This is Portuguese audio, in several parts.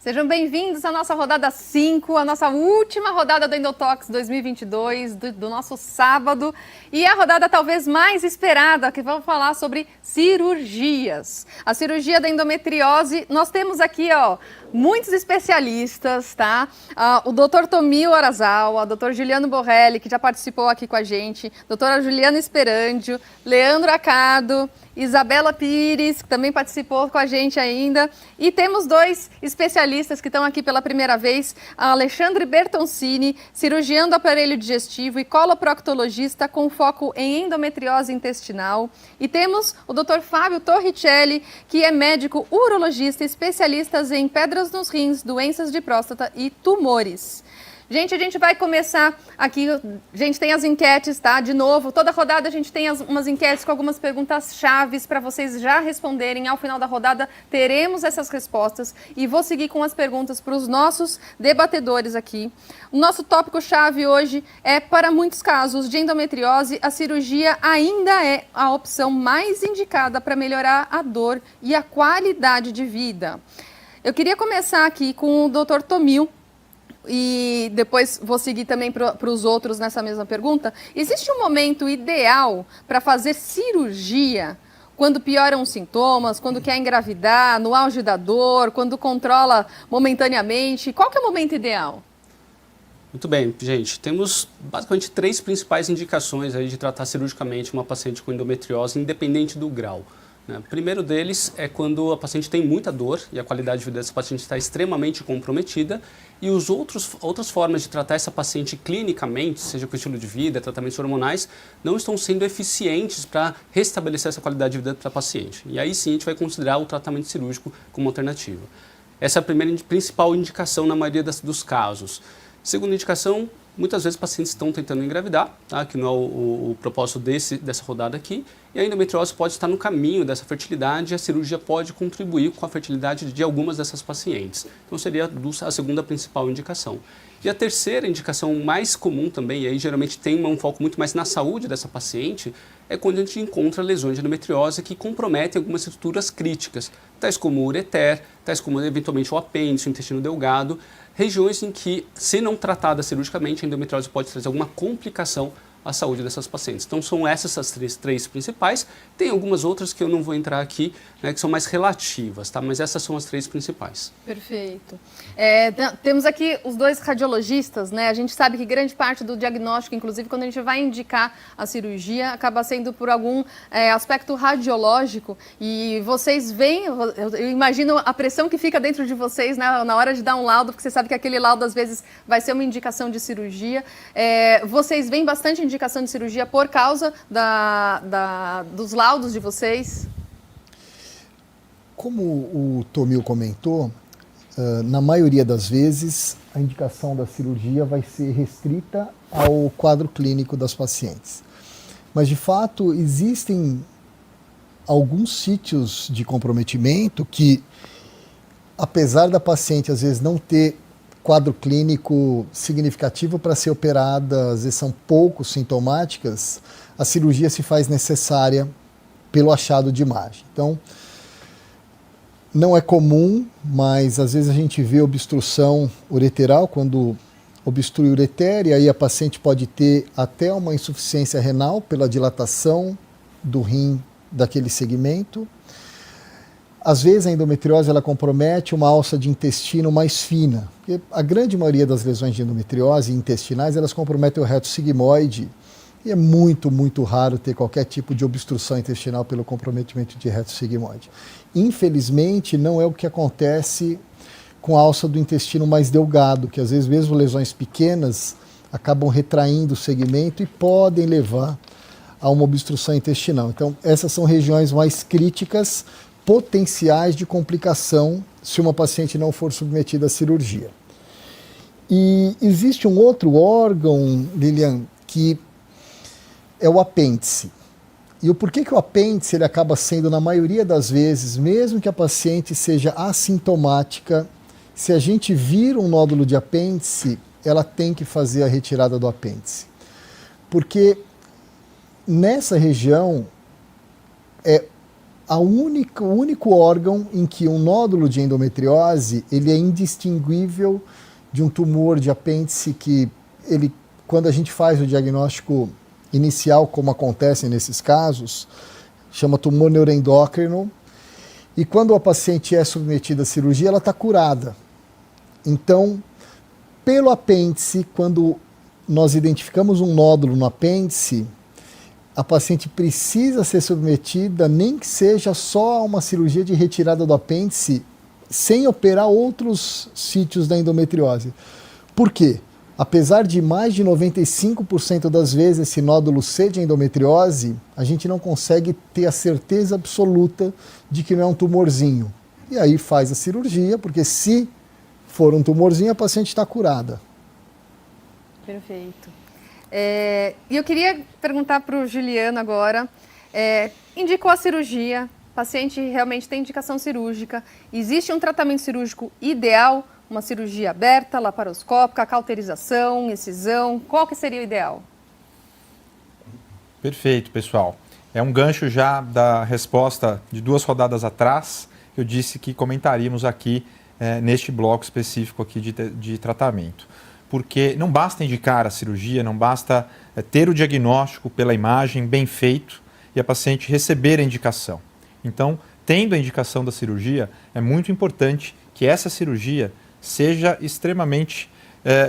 Sejam bem-vindos à nossa rodada 5, a nossa última rodada do Endotox 2022, do nosso sábado. E a rodada talvez mais esperada, que vamos falar sobre cirurgias. A cirurgia da endometriose, nós temos aqui, muitos especialistas, tá? O Dr. Tomil Arazal, a Dr. Juliano Borrelli, que já participou aqui com a gente, doutora Juliana Esperandio, Leandro Accardo, Isabela Pires, que também participou com a gente ainda. E temos dois especialistas que estão aqui pela primeira vez, Alexandre Bertoncini, cirurgião do aparelho digestivo e coloproctologista com foco em endometriose intestinal. E temos o Dr. Fábio Torricelli, que é médico urologista, especialista em pedras nos rins, doenças de próstata e tumores. Gente, a gente vai começar aqui, a gente tem as enquetes, tá? De novo, toda rodada a gente tem umas enquetes com algumas perguntas chaves para vocês já responderem. Ao final da rodada teremos essas respostas e vou seguir com as perguntas para os nossos debatedores aqui. O nosso tópico-chave hoje é, para muitos casos de endometriose, a cirurgia ainda é a opção mais indicada para melhorar a dor e a qualidade de vida. Eu queria começar aqui com o Dr. Tomil, e depois vou seguir também para os outros nessa mesma pergunta. Existe um momento ideal para fazer cirurgia quando pioram os sintomas, quando quer engravidar, no auge da dor, quando controla momentaneamente? Qual que é o momento ideal? Muito bem, gente. Temos basicamente 3 principais indicações aí de tratar cirurgicamente uma paciente com endometriose, independente do grau. O primeiro deles é quando a paciente tem muita dor e a qualidade de vida dessa paciente está extremamente comprometida, e outras formas de tratar essa paciente clinicamente, seja com estilo de vida, tratamentos hormonais, não estão sendo eficientes para restabelecer essa qualidade de vida para a paciente. E aí sim a gente vai considerar o tratamento cirúrgico como alternativa. Essa é a primeira e principal indicação na maioria dos casos. Segunda indicação, muitas vezes pacientes estão tentando engravidar, tá? Que não é o propósito dessa rodada aqui, e a endometriose pode estar no caminho dessa fertilidade e a cirurgia pode contribuir com a fertilidade de algumas dessas pacientes. Então seria a segunda principal indicação. E a terceira indicação mais comum também, e aí geralmente tem um foco muito mais na saúde dessa paciente, é quando a gente encontra lesões de endometriose que comprometem algumas estruturas críticas, tais como o ureter, tais como eventualmente o apêndice, o intestino delgado, regiões em que, se não tratada cirurgicamente, a endometriose pode trazer alguma complicação à saúde dessas pacientes. Então são essas as três principais. Tem algumas outras que eu não vou entrar aqui, né, que são mais relativas, tá? Mas essas são as 3 principais. Perfeito. Temos aqui os dois radiologistas, né? A gente sabe que grande parte do diagnóstico, inclusive quando a gente vai indicar a cirurgia, acaba sendo por algum aspecto radiológico. E vocês veem, eu imagino a pressão que fica dentro de vocês, né, na hora de dar um laudo, porque você sabe que aquele laudo às vezes vai ser uma indicação de cirurgia. Vocês veem bastante indicação de cirurgia por causa dos laudos de vocês? Como o Tomil comentou, na maioria das vezes a indicação da cirurgia vai ser restrita ao quadro clínico das pacientes. Mas de fato existem alguns sítios de comprometimento que, apesar da paciente às vezes não ter quadro clínico significativo para ser operada, às vezes são pouco sintomáticas, a cirurgia se faz necessária pelo achado de imagem. Então, não é comum, mas às vezes a gente vê obstrução ureteral, quando obstrui o ureter, e aí a paciente pode ter até uma insuficiência renal pela dilatação do rim daquele segmento. Às vezes a endometriose ela compromete uma alça de intestino mais fina, porque a grande maioria das lesões de endometriose intestinais elas comprometem o reto sigmoide, e é muito, muito raro ter qualquer tipo de obstrução intestinal pelo comprometimento de reto sigmoide. Infelizmente, não é o que acontece com a alça do intestino mais delgado, que às vezes mesmo lesões pequenas acabam retraindo o segmento e podem levar a uma obstrução intestinal. Então, essas são regiões mais críticas, potenciais de complicação se uma paciente não for submetida à cirurgia. E existe um outro órgão, Lilian, que é o apêndice. E o porquê que o apêndice ele acaba sendo, na maioria das vezes, mesmo que a paciente seja assintomática, se a gente vir um nódulo de apêndice, ela tem que fazer a retirada do apêndice. Porque nessa região é o único órgão em que um nódulo de endometriose ele é indistinguível de um tumor de apêndice que quando a gente faz o diagnóstico inicial, como acontece nesses casos, chama tumor neuroendócrino, e quando a paciente é submetida à cirurgia, ela está curada. Então, pelo apêndice, quando nós identificamos um nódulo no apêndice, a paciente precisa ser submetida, nem que seja só a uma cirurgia de retirada do apêndice, sem operar outros sítios da endometriose. Por quê? Apesar de mais de 95% das vezes esse nódulo ser de endometriose, a gente não consegue ter a certeza absoluta de que não é um tumorzinho. E aí faz a cirurgia, porque se for um tumorzinho, a paciente está curada. Perfeito. E eu queria perguntar para o Juliano agora, indicou a cirurgia, o paciente realmente tem indicação cirúrgica, existe um tratamento cirúrgico ideal? Uma cirurgia aberta, laparoscópica, cauterização, incisão, qual que seria o ideal? Perfeito, pessoal. É um gancho já da resposta de 2 rodadas atrás, que eu disse que comentaríamos aqui neste bloco específico aqui de tratamento. Porque não basta indicar a cirurgia, não basta ter o diagnóstico pela imagem bem feito e a paciente receber a indicação. Então, tendo a indicação da cirurgia, é muito importante que essa cirurgia seja extremamente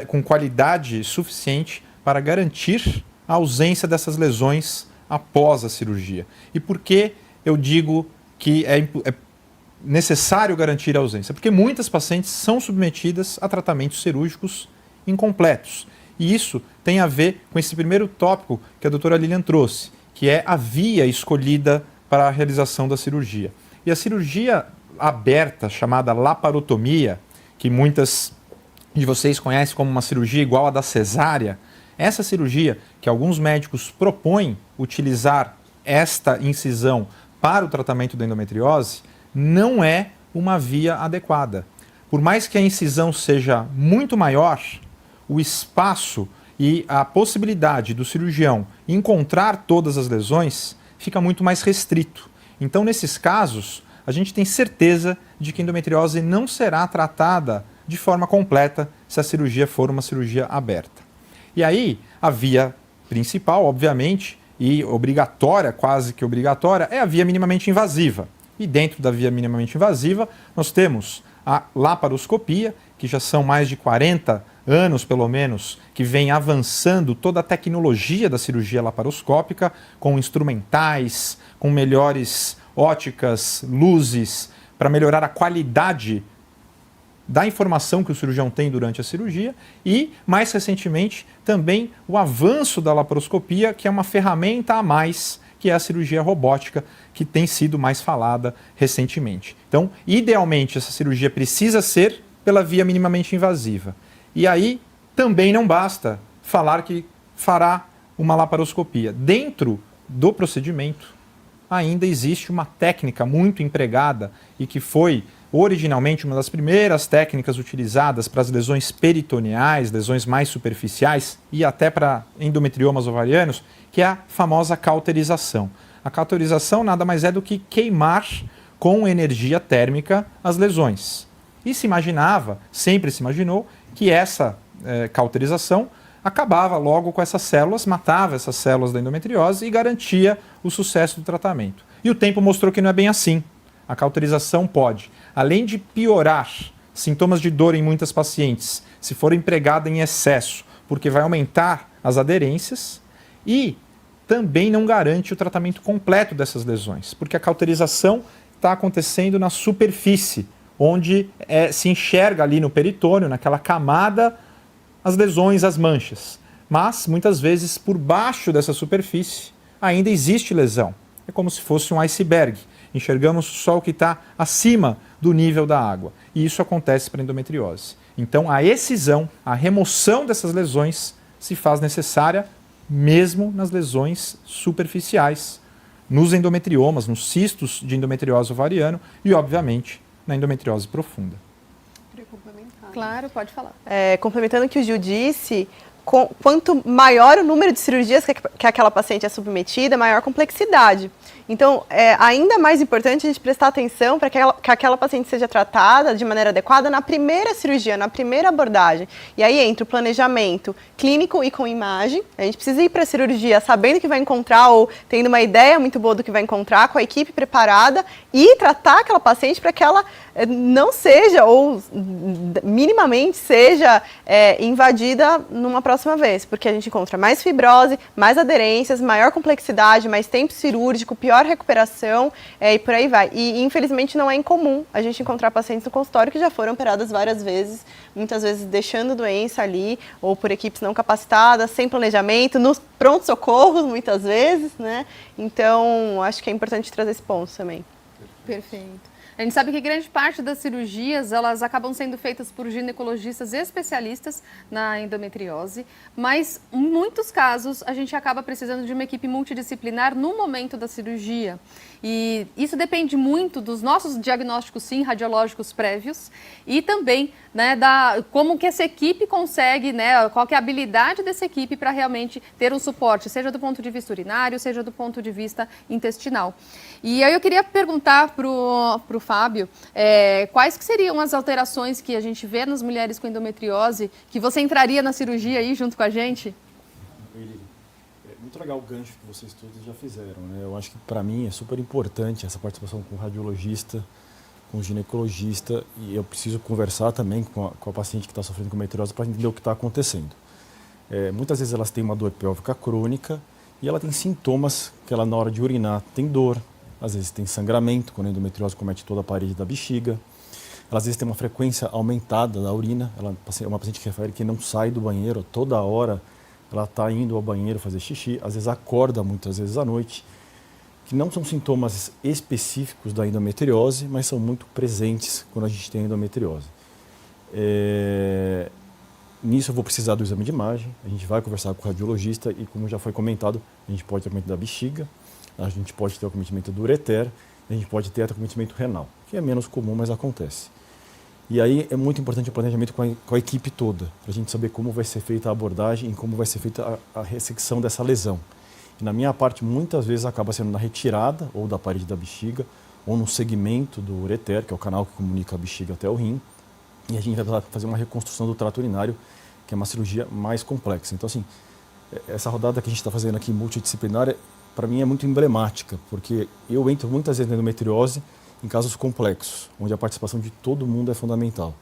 com qualidade suficiente para garantir a ausência dessas lesões após a cirurgia. E por que eu digo que é necessário garantir a ausência? Porque muitas pacientes são submetidas a tratamentos cirúrgicos incompletos. E isso tem a ver com esse primeiro tópico que a doutora Lilian trouxe, que é a via escolhida para a realização da cirurgia. E a cirurgia aberta, chamada laparotomia, que muitas de vocês conhecem como uma cirurgia igual à da cesárea, essa cirurgia que alguns médicos propõem utilizar esta incisão para o tratamento da endometriose, não é uma via adequada. Por mais que a incisão seja muito maior, o espaço e a possibilidade do cirurgião encontrar todas as lesões fica muito mais restrito. Então, nesses casos, a gente tem certeza de que a endometriose não será tratada de forma completa se a cirurgia for uma cirurgia aberta. E aí, a via principal, obviamente, e obrigatória, quase que obrigatória, é a via minimamente invasiva. E dentro da via minimamente invasiva, nós temos a laparoscopia, que já são mais de 40 anos, pelo menos, que vem avançando toda a tecnologia da cirurgia laparoscópica, com instrumentais, com melhores óticas, luzes, para melhorar a qualidade da informação que o cirurgião tem durante a cirurgia e, mais recentemente, também o avanço da laparoscopia, que é uma ferramenta a mais, que é a cirurgia robótica, que tem sido mais falada recentemente. Então, idealmente, essa cirurgia precisa ser pela via minimamente invasiva. E aí, também não basta falar que fará uma laparoscopia. Dentro do procedimento, ainda existe uma técnica muito empregada e que foi originalmente uma das primeiras técnicas utilizadas para as lesões peritoneais, lesões mais superficiais e até para endometriomas ovarianos, que é a famosa cauterização. A cauterização nada mais é do que queimar com energia térmica as lesões. E se imaginava, sempre se imaginou, que essa cauterização acabava logo com essas células, matava essas células da endometriose e garantia o sucesso do tratamento. E o tempo mostrou que não é bem assim. A cauterização pode, além de piorar sintomas de dor em muitas pacientes, se for empregada em excesso, porque vai aumentar as aderências, e também não garante o tratamento completo dessas lesões, porque a cauterização está acontecendo na superfície, onde se enxerga ali no peritônio, naquela camada, as lesões, as manchas. Mas, muitas vezes, por baixo dessa superfície, ainda existe lesão. É como se fosse um iceberg. Enxergamos só o que está acima do nível da água. E isso acontece para a endometriose. Então, a excisão, a remoção dessas lesões se faz necessária mesmo nas lesões superficiais, nos endometriomas, nos cistos de endometriose ovariano e, obviamente, na endometriose profunda. Claro, pode falar. Complementando o que o Gil disse, quanto maior o número de cirurgias que aquela paciente é submetida, maior a complexidade. Então, é ainda mais importante a gente prestar atenção para que aquela paciente seja tratada de maneira adequada na primeira cirurgia, na primeira abordagem. E aí entra o planejamento clínico e com imagem. A gente precisa ir para a cirurgia sabendo que vai encontrar ou tendo uma ideia muito boa do que vai encontrar, com a equipe preparada e tratar aquela paciente para que ela não seja ou minimamente seja invadida numa próxima vez, porque a gente encontra mais fibrose, mais aderências, maior complexidade, mais tempo cirúrgico, pior recuperação e por aí vai. E infelizmente não é incomum a gente encontrar pacientes no consultório que já foram operadas várias vezes, muitas vezes deixando doença ali, ou por equipes não capacitadas, sem planejamento, nos pronto-socorros muitas vezes, né? Então, acho que é importante trazer esse ponto também. Perfeito. A gente sabe que grande parte das cirurgias, elas acabam sendo feitas por ginecologistas especialistas na endometriose, mas em muitos casos a gente acaba precisando de uma equipe multidisciplinar no momento da cirurgia. E isso depende muito dos nossos diagnósticos, sim, radiológicos prévios e também, né, como que essa equipe consegue, né, qual que é a habilidade dessa equipe para realmente ter um suporte, seja do ponto de vista urinário, seja do ponto de vista intestinal. E aí eu queria perguntar para o Fábio, quais que seriam as alterações que a gente vê nas mulheres com endometriose, que você entraria na cirurgia aí junto com a gente? É muito legal o gancho que vocês todos já fizeram, né? Eu acho que para mim é super importante essa participação com o radiologista, com o ginecologista, e eu preciso conversar também com a paciente que está sofrendo com endometriose para entender o que está acontecendo. Muitas vezes elas têm uma dor pélvica crônica e ela tem sintomas que ela na hora de urinar tem dor, às vezes tem sangramento, quando a endometriose comete toda a parede da bexiga. Ela às vezes tem uma frequência aumentada da urina. Ela é uma paciente que refere que não sai do banheiro toda hora. Ela está indo ao banheiro fazer xixi, às vezes acorda muitas vezes à noite, que não são sintomas específicos da endometriose, mas são muito presentes quando a gente tem endometriose. Nisso eu vou precisar do exame de imagem, a gente vai conversar com o radiologista e, como já foi comentado, a gente pode ter acometimento da bexiga, a gente pode ter acometimento do ureter, a gente pode ter acometimento renal, que é menos comum, mas acontece. E aí é muito importante o planejamento com a equipe toda, para a gente saber como vai ser feita a abordagem e como vai ser feita a ressecção dessa lesão. E na minha parte, muitas vezes acaba sendo na retirada ou da parede da bexiga, ou no segmento do ureter, que é o canal que comunica a bexiga até o rim, e a gente vai fazer uma reconstrução do trato urinário, que é uma cirurgia mais complexa. Então, assim, essa rodada que a gente está fazendo aqui multidisciplinar, para mim é muito emblemática, porque eu entro muitas vezes na endometriose em casos complexos, onde a participação de todo mundo é fundamental.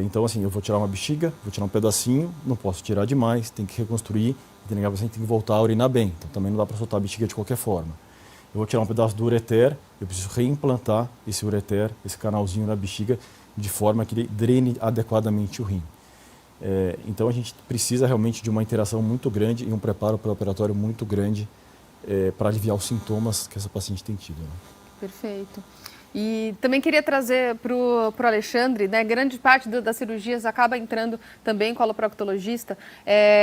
Então, assim, eu vou tirar uma bexiga, vou tirar um pedacinho, não posso tirar demais, tem que reconstruir, a paciente tem que voltar a urinar bem, então também não dá para soltar a bexiga de qualquer forma. Eu vou tirar um pedaço do ureter, eu preciso reimplantar esse ureter, esse canalzinho na bexiga, de forma que ele drene adequadamente o rim. Então a gente precisa realmente de uma interação muito grande e um preparo pré-operatório muito grande para aliviar os sintomas que essa paciente tem tido, né? Perfeito. E também queria trazer para o Alexandre, né, grande parte das cirurgias acaba entrando também com o coloproctologista.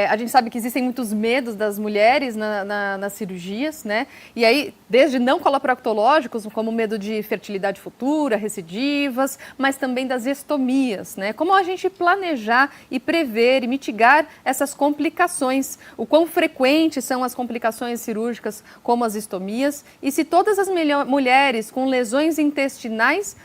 A gente sabe que existem muitos medos das mulheres nas cirurgias, né? E aí, desde não coloproctológicos, como medo de fertilidade futura, recidivas, mas também das estomias, né? Como a gente planejar e prever e mitigar essas complicações? O quão frequentes são as complicações cirúrgicas, como as estomias? E se todas as mulheres com lesões intestinais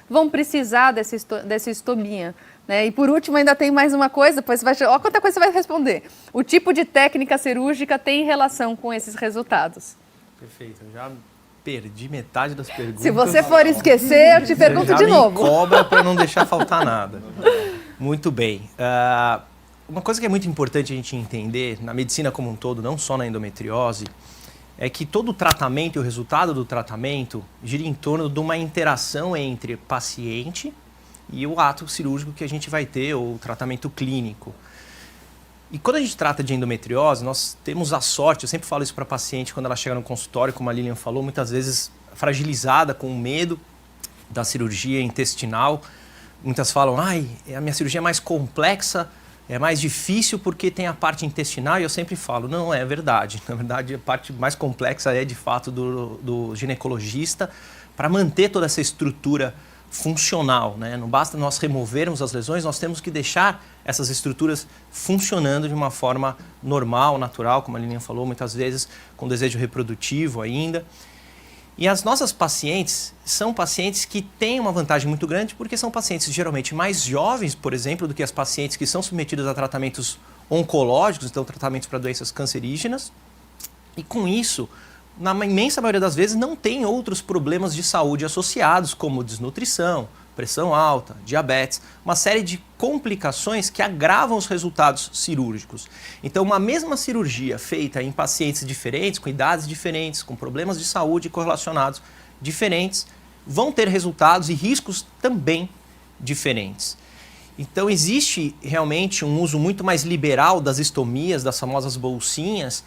vão precisar dessa estomia, né? E por último ainda tem mais uma coisa, pois olha quanta coisa você vai responder. O tipo de técnica cirúrgica tem relação com esses resultados? Perfeito, eu já perdi metade das perguntas. Se você for esquecer, eu te pergunto de novo. Cobra para não deixar faltar nada. Muito bem. Uma coisa que é muito importante a gente entender na medicina como um todo, não só na endometriose, é que todo o tratamento e o resultado do tratamento gira em torno de uma interação entre paciente e o ato cirúrgico que a gente vai ter, ou o tratamento clínico. E quando a gente trata de endometriose, nós temos a sorte, eu sempre falo isso para a paciente quando ela chega no consultório, como a Lilian falou, muitas vezes fragilizada, com medo da cirurgia intestinal. Muitas falam, a minha cirurgia é mais complexa, é mais difícil porque tem a parte intestinal, e eu sempre falo, não é verdade. Na verdade, a parte mais complexa é de fato do ginecologista para manter toda essa estrutura funcional, né? Não basta nós removermos as lesões, nós temos que deixar essas estruturas funcionando de uma forma normal, natural, como a Lilian falou, muitas vezes com desejo reprodutivo ainda. E as nossas pacientes são pacientes que têm uma vantagem muito grande porque são pacientes geralmente mais jovens, por exemplo, do que as pacientes que são submetidas a tratamentos oncológicos, então tratamentos para doenças cancerígenas. E com isso, na imensa maioria das vezes, não tem outros problemas de saúde associados, como desnutrição, pressão alta, diabetes, uma série de complicações que agravam os resultados cirúrgicos. Então, uma mesma cirurgia feita em pacientes diferentes, com idades diferentes, com problemas de saúde correlacionados diferentes, vão ter resultados e riscos também diferentes. Então, existe realmente um uso muito mais liberal das estomias, das famosas bolsinhas,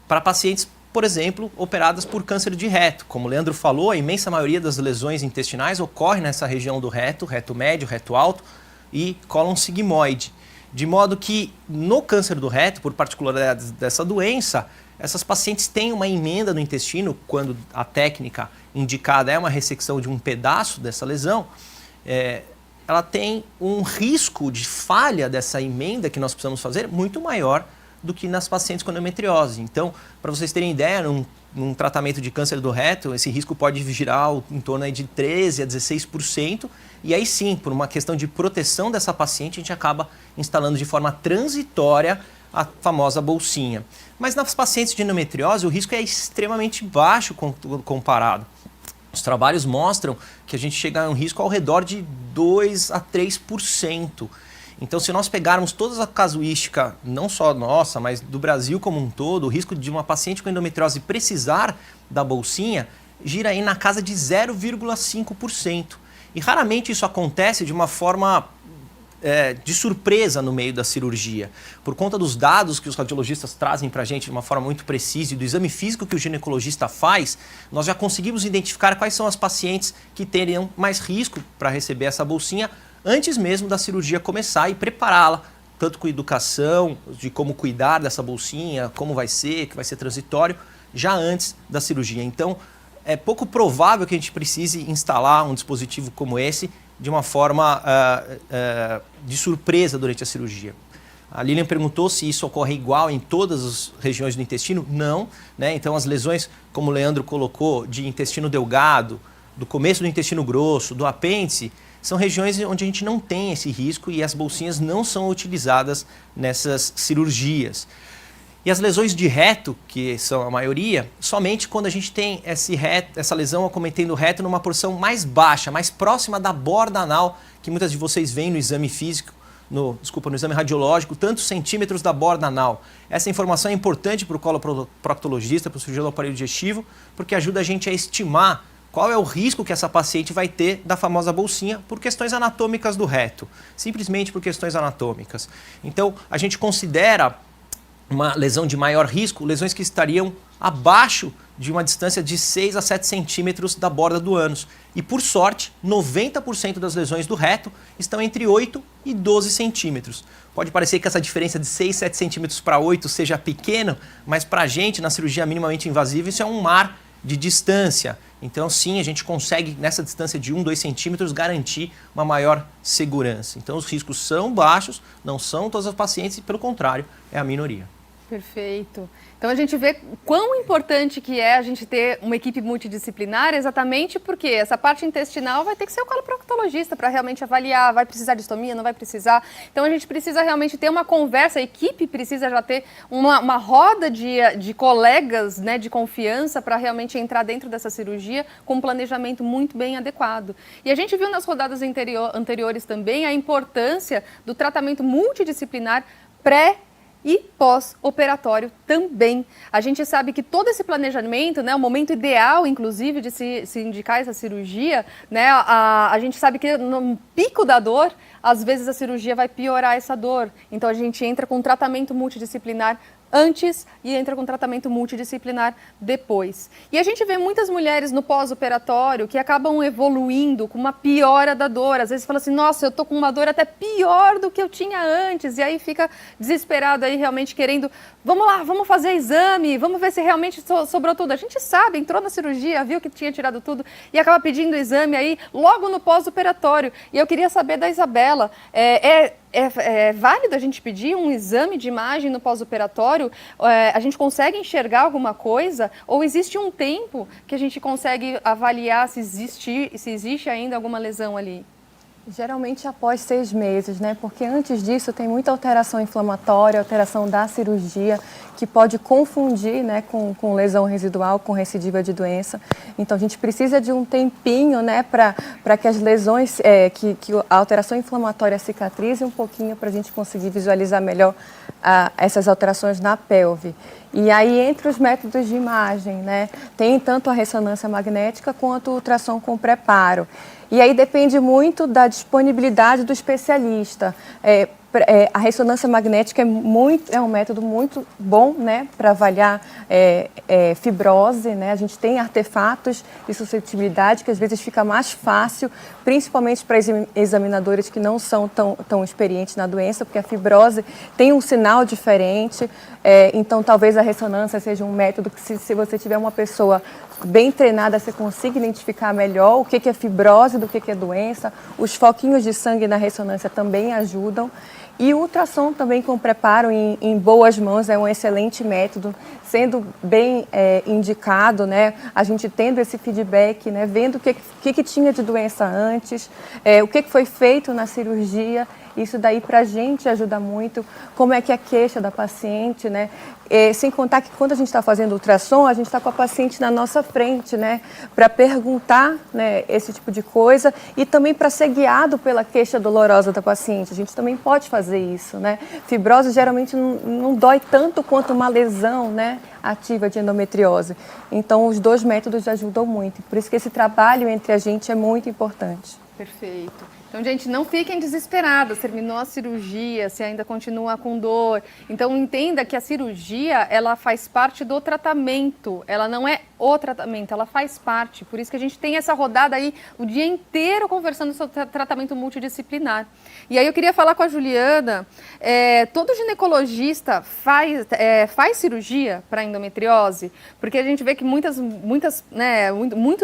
para pacientes, por exemplo, operadas por câncer de reto. Como o Leandro falou, a imensa maioria das lesões intestinais ocorre nessa região do reto, reto médio, reto alto e cólon sigmoide. De modo que no câncer do reto, por particularidades dessa doença, essas pacientes têm uma emenda no intestino, quando a técnica indicada é uma ressecção de um pedaço dessa lesão, ela tem um risco de falha dessa emenda que nós precisamos fazer muito maior do que nas pacientes com endometriose. Então, para vocês terem ideia, num tratamento de câncer do reto, esse risco pode girar em torno aí de 13% a 16%, e aí sim, por uma questão de proteção dessa paciente, a gente acaba instalando de forma transitória a famosa bolsinha. Mas nas pacientes de endometriose, o risco é extremamente baixo comparado. Os trabalhos mostram que a gente chega a um risco ao redor de 2% a 3%. Então, se nós pegarmos toda a casuística, não só nossa, mas do Brasil como um todo, o risco de uma paciente com endometriose precisar da bolsinha gira aí na casa de 0,5%. E raramente isso acontece de uma forma de surpresa no meio da cirurgia. Por conta dos dados que os radiologistas trazem para a gente de uma forma muito precisa e do exame físico que o ginecologista faz, nós já conseguimos identificar quais são as pacientes que teriam mais risco para receber essa bolsinha antes mesmo da cirurgia começar e prepará-la, tanto com educação, de como cuidar dessa bolsinha, como vai ser, que vai ser transitório, já antes da cirurgia. Então, é pouco provável que a gente precise instalar um dispositivo como esse de uma forma de surpresa durante a cirurgia. A Lilian perguntou se isso ocorre igual em todas as regiões do intestino. Não, né? Então, as lesões, como o Leandro colocou, de intestino delgado, do começo do intestino grosso, do apêndice, são regiões onde a gente não tem esse risco e as bolsinhas não são utilizadas nessas cirurgias. E as lesões de reto, que são a maioria, somente quando a gente tem essa lesão acometendo o reto numa porção mais baixa, mais próxima da borda anal, que muitas de vocês veem no exame físico, no exame radiológico, tantos centímetros da borda anal. Essa informação é importante para o coloproctologista, para o cirurgião do aparelho digestivo, porque ajuda a gente a estimar qual é o risco que essa paciente vai ter da famosa bolsinha por questões anatômicas do reto, simplesmente por questões anatômicas. Então, a gente considera uma lesão de maior risco, lesões que estariam abaixo de uma distância de 6 a 7 centímetros da borda do ânus. E, por sorte, 90% das lesões do reto estão entre 8 e 12 centímetros. Pode parecer que essa diferença de 6, 7 centímetros para 8 seja pequena, mas para a gente, na cirurgia minimamente invasiva, isso é um mar de distância. Então, sim, a gente consegue, nessa distância de 1, 2 centímetros, garantir uma maior segurança. Então, os riscos são baixos, não são todas as pacientes, e, pelo contrário, é a minoria. Perfeito. Então a gente vê quão importante que é a gente ter uma equipe multidisciplinar, exatamente porque essa parte intestinal vai ter que ser o coloproctologista para realmente avaliar, vai precisar de estomia, não vai precisar. Então a gente precisa realmente ter uma conversa, a equipe precisa já ter uma roda de colegas, né, de confiança para realmente entrar dentro dessa cirurgia com um planejamento muito bem adequado. E a gente viu nas rodadas anteriores também a importância do tratamento multidisciplinar pré e pós-operatório também. A gente sabe que todo esse planejamento, né, o momento ideal, inclusive, de se indicar essa cirurgia, né, a gente sabe que no pico da dor, às vezes a cirurgia vai piorar essa dor. Então a gente entra com um tratamento multidisciplinar antes e entra com tratamento multidisciplinar depois. E a gente vê muitas mulheres no pós-operatório que acabam evoluindo com uma piora da dor. Às vezes fala assim, nossa, eu tô com uma dor até pior do que eu tinha antes. E aí fica desesperado aí realmente querendo, vamos lá, vamos fazer exame, vamos ver se realmente sobrou tudo. A gente sabe, entrou na cirurgia, viu que tinha tirado tudo e acaba pedindo exame aí logo no pós-operatório. E eu queria saber da Isabela, é é válido a gente pedir um exame de imagem no pós-operatório? A gente consegue enxergar alguma coisa? Ou existe um tempo que a gente consegue avaliar se existe ainda alguma lesão ali? Geralmente após 6 meses, né? Porque antes disso tem muita alteração inflamatória, alteração da cirurgia, que pode confundir, né, com lesão residual, com recidiva de doença. Então a gente precisa de um tempinho, né, para que as lesões, que a alteração inflamatória cicatrize um pouquinho, para a gente conseguir visualizar melhor essas alterações na pelve. E aí, entre os métodos de imagem, né, tem tanto a ressonância magnética quanto o ultrassom com preparo. E aí depende muito da disponibilidade do especialista. A ressonância magnética é um método muito bom, né, para avaliar fibrose, né? A gente tem artefatos de suscetibilidade que às vezes fica mais fácil, principalmente para examinadores que não são tão experientes na doença, porque a fibrose tem um sinal diferente. Então, talvez a ressonância seja um método que, se você tiver uma pessoa bem treinada, você consiga identificar melhor o que é fibrose do que é doença. Os foquinhos de sangue na ressonância também ajudam. E o ultrassom também com preparo em boas mãos é um excelente método, sendo bem indicado, né? A gente tendo esse feedback, né? Vendo o que tinha de doença antes, o que foi feito na cirurgia. Isso daí para a gente ajuda muito, como é que é a queixa da paciente, né? Sem contar que quando a gente está fazendo ultrassom, a gente está com a paciente na nossa frente, né? Para perguntar, né, esse tipo de coisa e também para ser guiado pela queixa dolorosa da paciente. A gente também pode fazer isso, né? Fibrose geralmente não dói tanto quanto uma lesão, né, ativa de endometriose. Então, os dois métodos ajudam muito. Por isso que esse trabalho entre a gente é muito importante. Perfeito. Então, gente, não fiquem desesperados. Terminou a cirurgia, se ainda continua com dor. Então, entenda que a cirurgia, ela faz parte do tratamento. Ela não é o tratamento, ela faz parte. Por isso que a gente tem essa rodada aí o dia inteiro conversando sobre tratamento multidisciplinar. E aí eu queria falar com a Juliana. Todo ginecologista faz cirurgia para endometriose? Porque a gente vê que muitos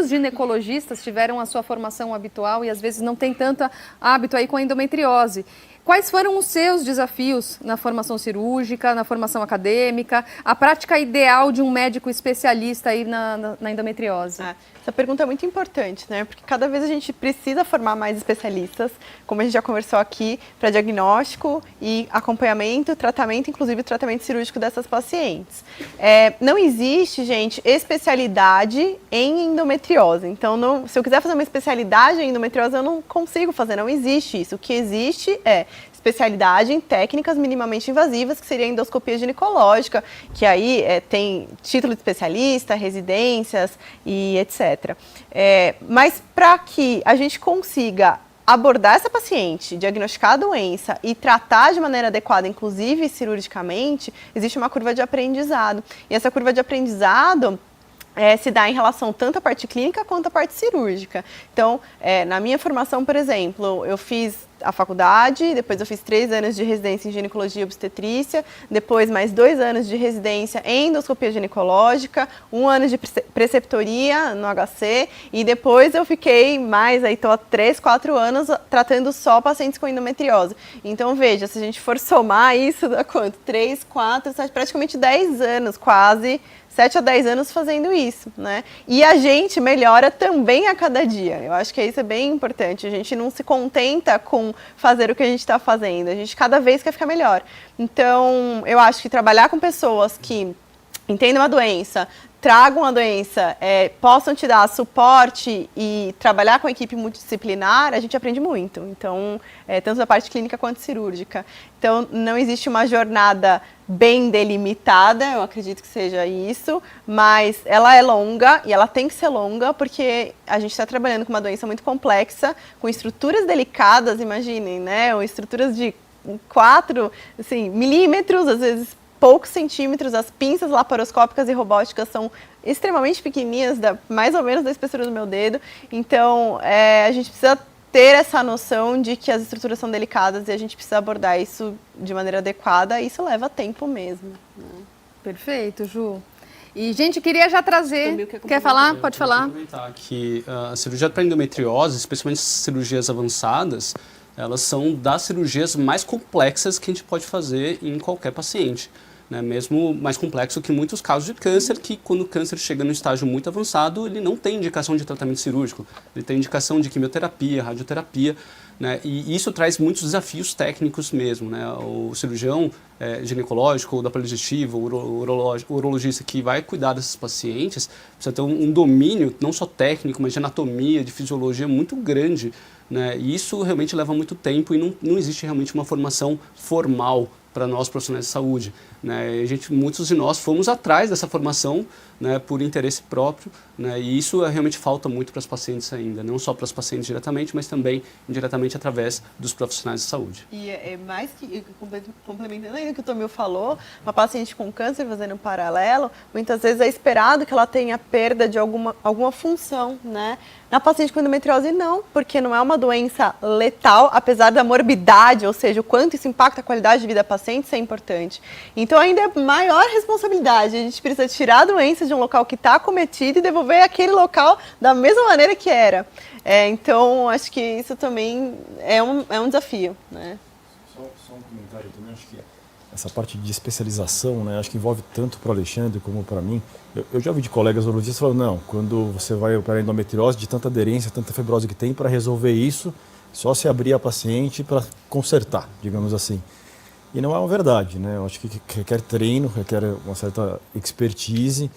ginecologistas tiveram a sua formação habitual e às vezes não tem tanto hábito aí com a endometriose. Quais foram os seus desafios na formação cirúrgica, na formação acadêmica, a prática ideal de um médico especialista aí na endometriose? Essa pergunta é muito importante, né? Porque cada vez a gente precisa formar mais especialistas, como a gente já conversou aqui, para diagnóstico e acompanhamento, tratamento, inclusive o tratamento cirúrgico dessas pacientes. Não existe, gente, especialidade em endometriose. Então, se eu quiser fazer uma especialidade em endometriose, eu não consigo fazer, não existe isso. O que existe é especialidade em técnicas minimamente invasivas, que seria a endoscopia ginecológica, que aí tem título de especialista, residências e etc. Mas para que a gente consiga abordar essa paciente, diagnosticar a doença e tratar de maneira adequada, inclusive cirurgicamente, existe uma curva de aprendizado. E essa curva de aprendizado se dá em relação tanto à parte clínica quanto à parte cirúrgica. Então, na minha formação, por exemplo, eu fiz a faculdade, depois eu fiz 3 anos de residência em ginecologia e obstetrícia, depois mais 2 anos de residência em endoscopia ginecológica, 1 ano de preceptoria no HC e depois eu fiquei mais, aí estou há 3, 4 anos tratando só pacientes com endometriose. Então veja, se a gente for somar isso, dá quanto? 3, 4, 7, praticamente 10 anos quase, 7 a 10 anos fazendo isso, né? E a gente melhora também a cada dia. Eu acho que isso é bem importante. A gente não se contenta com fazer o que a gente está fazendo. A gente cada vez quer ficar melhor. Então, eu acho que trabalhar com pessoas que entendam a doença, tragam a doença, possam te dar suporte e trabalhar com a equipe multidisciplinar, a gente aprende muito. Então, tanto da parte clínica quanto cirúrgica. Então, não existe uma jornada bem delimitada, eu acredito que seja isso, mas ela é longa e ela tem que ser longa porque a gente está trabalhando com uma doença muito complexa, com estruturas delicadas, imaginem, né? Ou estruturas de 4 milímetros, às vezes poucos centímetros, as pinças laparoscópicas e robóticas são extremamente pequenininhas, mais ou menos da espessura do meu dedo, então a gente precisa ter essa noção de que as estruturas são delicadas e a gente precisa abordar isso de maneira adequada e isso leva tempo mesmo. Perfeito, Ju. E, gente, queria já trazer... Quer falar? Pode falar. Eu queria comentar que a cirurgia para endometriose, especialmente cirurgias avançadas, elas são das cirurgias mais complexas que a gente pode fazer em qualquer paciente. Né, mesmo mais complexo que muitos casos de câncer, que quando o câncer chega no estágio muito avançado, ele não tem indicação de tratamento cirúrgico, ele tem indicação de quimioterapia, radioterapia, né, e isso traz muitos desafios técnicos mesmo. Né, o cirurgião ginecológico, ou da palha digestiva, o urologista que vai cuidar desses pacientes, precisa ter um domínio não só técnico, mas de anatomia, de fisiologia muito grande, né, e isso realmente leva muito tempo e não existe realmente uma formação formal para nós profissionais de saúde. Né? Muitos de nós fomos atrás dessa formação, né, por interesse próprio, né, e isso realmente falta muito para as pacientes ainda, não só para as pacientes diretamente, mas também indiretamente através dos profissionais de saúde. E é mais que, complementando ainda o que o Tomil falou, uma paciente com câncer, fazendo um paralelo, muitas vezes é esperado que ela tenha perda de alguma função, né? Na paciente com endometriose não, porque não é uma doença letal, apesar da morbidade, ou seja, o quanto isso impacta a qualidade de vida da paciente, isso é importante. Então ainda é maior responsabilidade, a gente precisa tirar a doença de um local que está acometido e devolver aquele local da mesma maneira que era. Então acho que isso também é um desafio, né? Só um comentário também, acho que essa parte de especialização, né, acho que envolve tanto para o Alexandre como para mim. Eu já ouvi de colegas urologistas falando, não, quando você vai operar endometriose, de tanta aderência, tanta fibrose que tem, para resolver isso, só se abrir a paciente para consertar, digamos assim. E não é uma verdade, né? Eu acho que requer treino, requer uma certa expertise,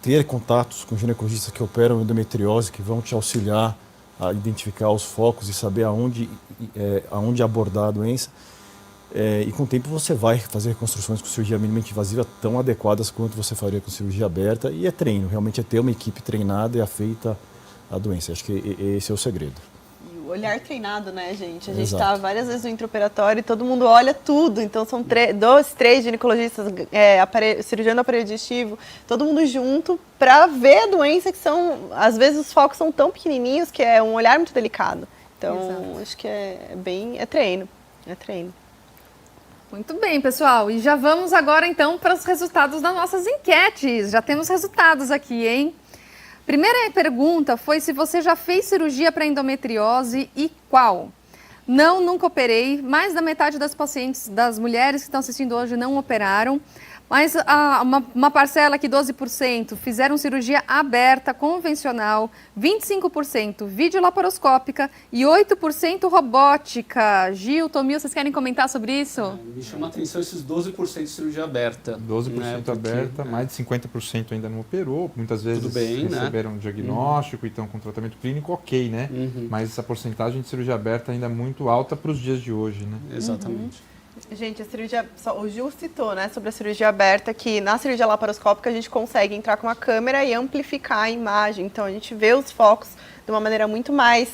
ter contatos com ginecologistas que operam endometriose, que vão te auxiliar a identificar os focos e saber aonde abordar a doença. E com o tempo você vai fazer reconstruções com cirurgia minimamente invasiva tão adequadas quanto você faria com cirurgia aberta. E é treino, realmente é ter uma equipe treinada e afeita a doença. Acho que esse é o segredo. E o olhar treinado, né, gente? A gente Exato. está várias vezes no intraoperatório e todo mundo olha tudo. Então são 2, 3 ginecologistas, cirurgião do aparelho digestivo, todo mundo junto para ver a doença, que são, às vezes os focos são tão pequenininhos que é um olhar muito delicado. Então, Exato. acho que é treino. É treino. Muito bem, pessoal. E já vamos agora, então, para os resultados das nossas enquetes. Já temos resultados aqui, hein? Primeira pergunta foi se você já fez cirurgia para endometriose e qual? Não, nunca operei. Mais da metade das pacientes, das mulheres que estão assistindo hoje, não operaram. Mas uma parcela aqui, 12%, fizeram cirurgia aberta, convencional, 25% videolaparoscópica e 8% robótica. Gil, Tomil, vocês querem comentar sobre isso? Me chama a atenção esses 12% de cirurgia aberta. 12% né, porque, aberta, mais de 50% ainda não operou. Muitas vezes Tudo bem, receberam um diagnóstico e estão com tratamento clínico, ok, né? Mas essa porcentagem de cirurgia aberta ainda é muito alta para os dias de hoje, né? Exatamente. Gente, a cirurgia, o Gil citou, né, sobre a cirurgia aberta, que na cirurgia laparoscópica a gente consegue entrar com a câmera e amplificar a imagem. Então a gente vê os focos de uma maneira muito mais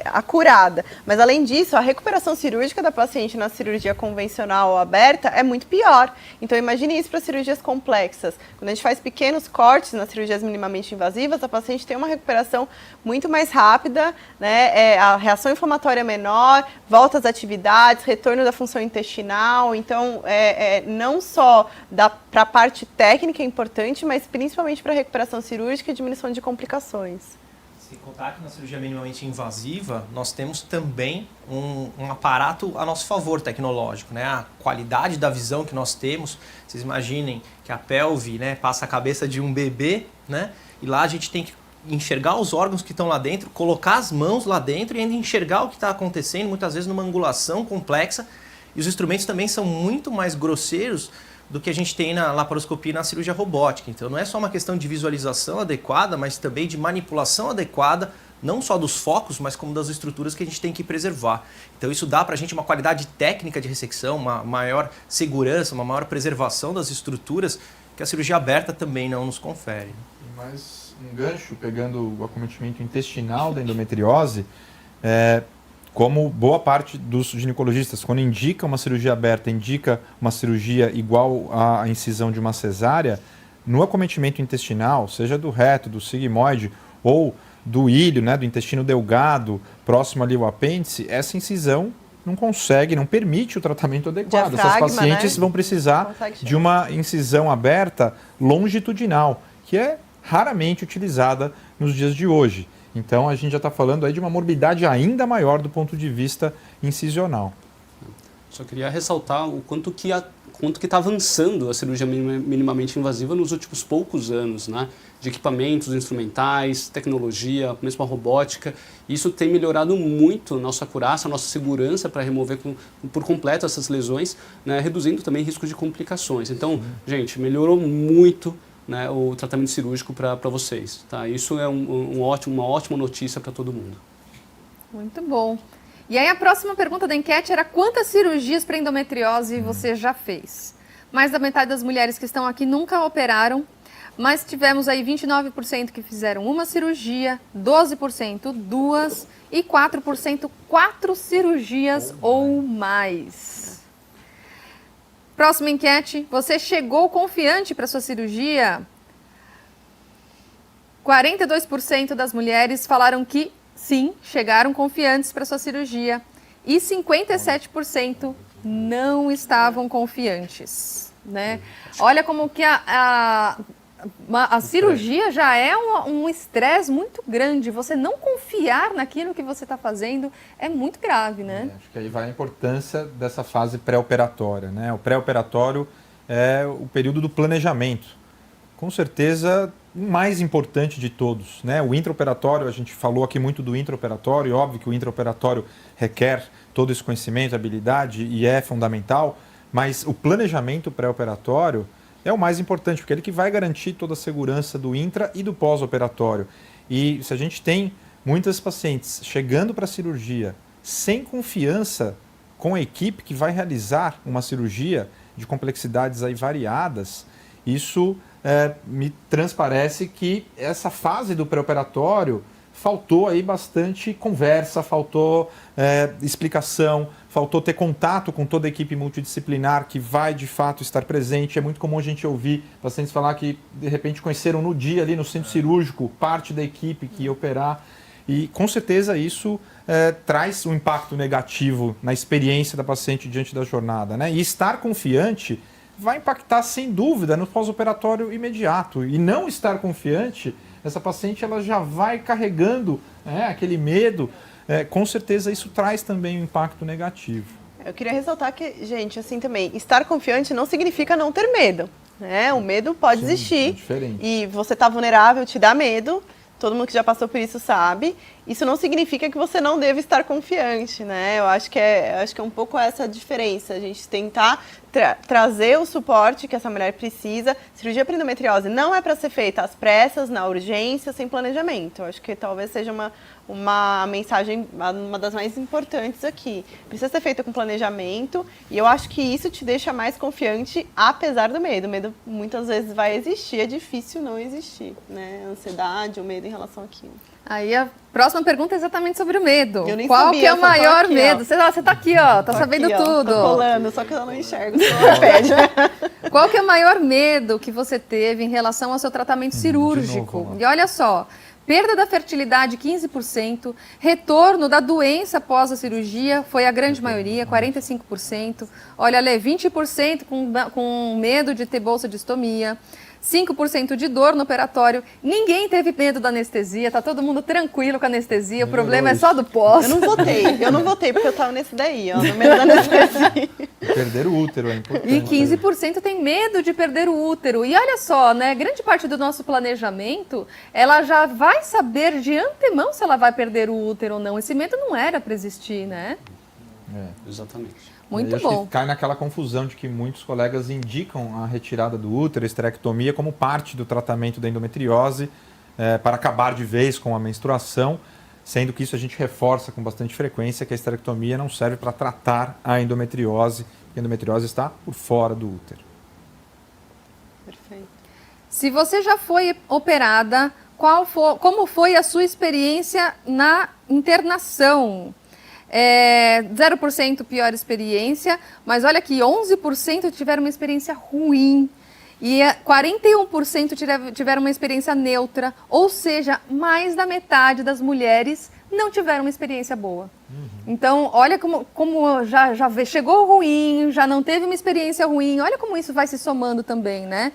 acurada. Mas além disso, a recuperação cirúrgica da paciente na cirurgia convencional ou aberta é muito pior. Então imagine isso para cirurgias complexas. Quando a gente faz pequenos cortes nas cirurgias minimamente invasivas, a paciente tem uma recuperação muito mais rápida, né? A reação inflamatória é menor, volta às atividades, retorno da função intestinal. Então, não só para a parte técnica é importante, mas principalmente para a recuperação cirúrgica e diminuição de complicações. Sem contar que na cirurgia minimamente invasiva, nós temos também um aparato a nosso favor tecnológico, né? A qualidade da visão que nós temos. Vocês imaginem que a pelve, né, passa a cabeça de um bebê, né? E lá a gente tem que enxergar os órgãos que estão lá dentro, colocar as mãos lá dentro e ainda enxergar o que está acontecendo, muitas vezes numa angulação complexa. E os instrumentos também são muito mais grosseiros do que a gente tem na laparoscopia e na cirurgia robótica. Então não é só uma questão de visualização adequada, mas também de manipulação adequada, não só dos focos, mas como das estruturas que a gente tem que preservar. Então isso dá para a gente uma qualidade técnica de ressecção, uma maior segurança, uma maior preservação das estruturas que a cirurgia aberta também não nos confere. E mais um gancho, pegando o acometimento intestinal da endometriose, como boa parte dos ginecologistas, quando indica uma cirurgia aberta, indica uma cirurgia igual à incisão de uma cesárea, no acometimento intestinal, seja do reto, do sigmoide ou do ilho, né, do intestino delgado, próximo ali ao apêndice, essa incisão não consegue, não permite o tratamento adequado. Essas pacientes, né, vão precisar de uma incisão aberta longitudinal, que é raramente utilizada nos dias de hoje. Então a gente já está falando aí de uma morbidade ainda maior do ponto de vista incisional. Só queria ressaltar o quanto que está avançando a cirurgia minimamente invasiva nos últimos poucos anos, né? De equipamentos instrumentais, tecnologia, mesmo a robótica. Isso tem melhorado muito nossa acurácia, nossa segurança para remover por completo essas lesões, né? Reduzindo também riscos de complicações. Então, gente, melhorou muito, né, o tratamento cirúrgico para vocês. Tá? Isso é uma ótima notícia para todo mundo. Muito bom. E aí a próxima pergunta da enquete era quantas cirurgias para endometriose você já fez? Mais da metade das mulheres que estão aqui nunca operaram, mas tivemos aí 29% que fizeram uma cirurgia, 12% duas e 4% 4 cirurgias ou mais. Próxima enquete, você chegou confiante para sua cirurgia? 42% das mulheres falaram que sim, chegaram confiantes para sua cirurgia e 57% não estavam confiantes, né? Olha como que a cirurgia já é um estresse muito grande. Você não confiar naquilo que você está fazendo é muito grave, né? Acho que aí vai a importância dessa fase pré-operatória, né? O pré-operatório é o período do planejamento. Com certeza, o mais importante de todos, né? O intraoperatório, a gente falou aqui muito do intraoperatório, óbvio que o intraoperatório requer todo esse conhecimento, habilidade e é fundamental, mas o planejamento pré-operatório é o mais importante, porque é ele que vai garantir toda a segurança do intra e do pós-operatório. E se a gente tem muitas pacientes chegando para a cirurgia sem confiança com a equipe que vai realizar uma cirurgia de complexidades aí variadas, isso me transparece que essa fase do pré-operatório faltou aí bastante conversa, faltou explicação, faltou ter contato com toda a equipe multidisciplinar que vai de fato estar presente. É muito comum a gente ouvir pacientes falar que de repente conheceram no dia ali no centro cirúrgico parte da equipe que ia operar e com certeza isso traz um impacto negativo na experiência da paciente diante da jornada, né? E estar confiante vai impactar sem dúvida no pós-operatório imediato e não estar confiante, essa paciente ela já vai carregando aquele medo, com certeza isso traz também um impacto negativo. Eu queria ressaltar que, gente, assim também, estar confiante não significa não ter medo, né? O medo pode existir é diferente. E você tá vulnerável, te dá medo, todo mundo que já passou por isso sabe. Isso não significa que você não deve estar confiante, né? Eu acho que é um pouco essa a diferença, a gente tentar trazer o suporte que essa mulher precisa. Cirurgia para endometriose não é para ser feita às pressas, na urgência, sem planejamento. Eu acho que talvez seja uma mensagem, uma das mais importantes aqui. Precisa ser feita com planejamento e eu acho que isso te deixa mais confiante, apesar do medo. O medo muitas vezes vai existir, é difícil não existir, né? A ansiedade, o medo em relação àquilo. Aí a próxima pergunta é exatamente sobre o medo. Eu nem Qual sabia, que é o só tô maior aqui, medo? Você tá aqui, ó, tá sabendo aqui, ó, tudo. Tô colando, só que eu não enxergo, senão pede. Qual que é o maior medo que você teve em relação ao seu tratamento cirúrgico? novo, E olha só, perda da fertilidade 15%, retorno da doença após a cirurgia foi a grande maioria, 45%. Olha, Lê, 20% com medo de ter bolsa de estomia. 5% de dor no operatório. Ninguém teve medo da anestesia, tá todo mundo tranquilo com a anestesia, o problema é só do pós. Eu não votei porque eu tava nesse daí, ó, no medo da anestesia. Perder o útero é importante. E 15% tem medo de perder o útero. E olha só, né, grande parte do nosso planejamento, ela já vai saber de antemão se ela vai perder o útero ou não. Esse medo não era para existir, né? Exatamente. Muito acho bom. que cai naquela confusão de que muitos colegas indicam a retirada do útero, a esterectomia, como parte do tratamento da endometriose para acabar de vez com a menstruação, sendo que isso a gente reforça com bastante frequência que a esterectomia não serve para tratar a endometriose, porque a endometriose está por fora do útero. Perfeito. Se você já foi operada, como foi a sua experiência na internação? 0% pior experiência, mas olha aqui, 11% tiveram uma experiência ruim e 41% tiveram uma experiência neutra, ou seja, mais da metade das mulheres não tiveram uma experiência boa. Então, olha como já chegou ruim, já não teve uma experiência ruim, olha como isso vai se somando também, né?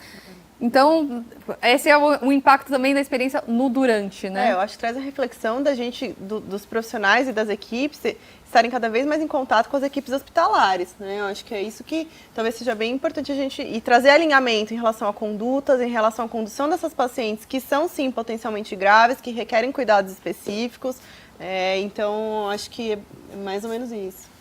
Então, esse é o impacto também da experiência no durante, né? Eu acho que traz a reflexão da gente, dos profissionais e das equipes, estarem cada vez mais em contato com as equipes hospitalares, né? Eu acho que é isso que talvez seja bem importante a gente e trazer alinhamento em relação a condutas, em relação à condução dessas pacientes que são, sim, potencialmente graves, que requerem cuidados específicos. Então, acho que é mais ou menos isso.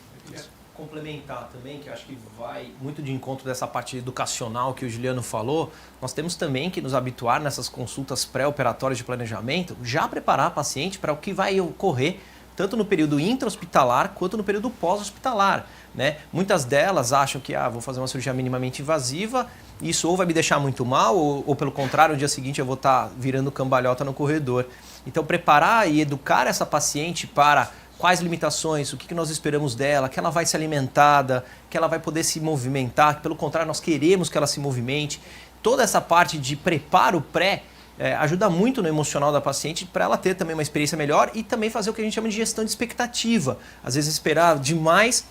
Complementar também, que acho que vai muito de encontro dessa parte educacional que o Juliano falou, nós temos também que nos habituar nessas consultas pré-operatórias de planejamento, já preparar a paciente para o que vai ocorrer tanto no período intra-hospitalar quanto no período pós-hospitalar, né? Muitas delas acham que vou fazer uma cirurgia minimamente invasiva, isso ou vai me deixar muito mal, ou pelo contrário, no dia seguinte eu vou estar virando cambalhota no corredor. Então preparar e educar essa paciente para quais limitações, o que nós esperamos dela, que ela vai ser alimentada, que ela vai poder se movimentar, que pelo contrário nós queremos que ela se movimente. Toda essa parte de preparo pré ajuda muito no emocional da paciente para ela ter também uma experiência melhor e também fazer o que a gente chama de gestão de expectativa. Às vezes esperar demais,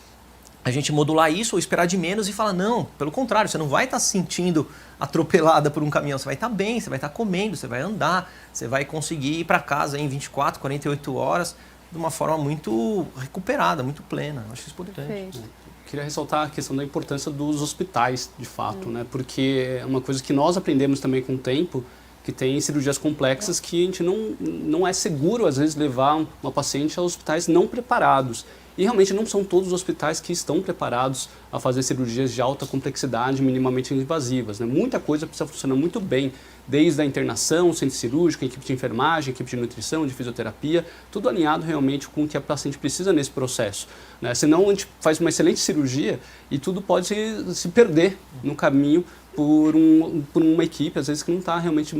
a gente modular isso ou esperar de menos e falar, não, pelo contrário, você não vai estar se sentindo atropelada por um caminhão, você vai estar bem, você vai estar comendo, você vai andar, você vai conseguir ir para casa em 24, 48 horas, de uma forma muito recuperada, muito plena. Acho isso importante. Queria ressaltar a questão da importância dos hospitais, de fato, né? Porque é uma coisa que nós aprendemos também com o tempo, que tem cirurgias complexas que a gente não é seguro, às vezes, levar uma paciente a hospitais não preparados. E realmente não são todos os hospitais que estão preparados a fazer cirurgias de alta complexidade, minimamente invasivas, né? Muita coisa precisa funcionar muito bem, desde a internação, centro cirúrgico, equipe de enfermagem, equipe de nutrição, de fisioterapia, tudo alinhado realmente com o que a paciente precisa nesse processo, né? Senão a gente faz uma excelente cirurgia e tudo pode se perder no caminho por uma equipe, às vezes, que não está realmente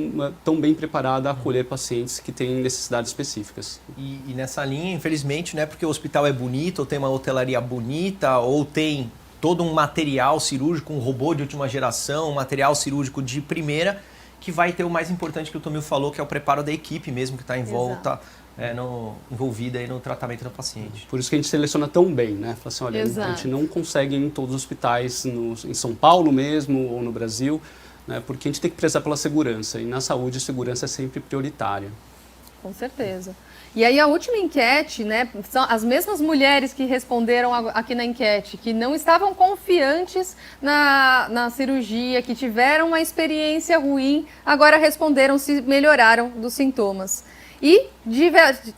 tão bem preparada a acolher pacientes que têm necessidades específicas. E nessa linha, infelizmente, não é porque o hospital é bonito, ou tem uma hotelaria bonita, ou tem todo um material cirúrgico, um robô de última geração, um material cirúrgico de primeira, que vai ter o mais importante que o Tomil falou, que é o preparo da equipe mesmo, que está em volta, envolvida aí no tratamento do paciente. Por isso que a gente seleciona tão bem, né? Fala assim, olha, Exato. a gente não consegue ir em todos os hospitais, em São Paulo mesmo, ou no Brasil, né? Porque a gente tem que prezar pela segurança, e na saúde a segurança é sempre prioritária. Com certeza. E aí a última enquete, né, são as mesmas mulheres que responderam aqui na enquete, que não estavam confiantes na cirurgia, que tiveram uma experiência ruim, agora responderam se melhoraram dos sintomas. E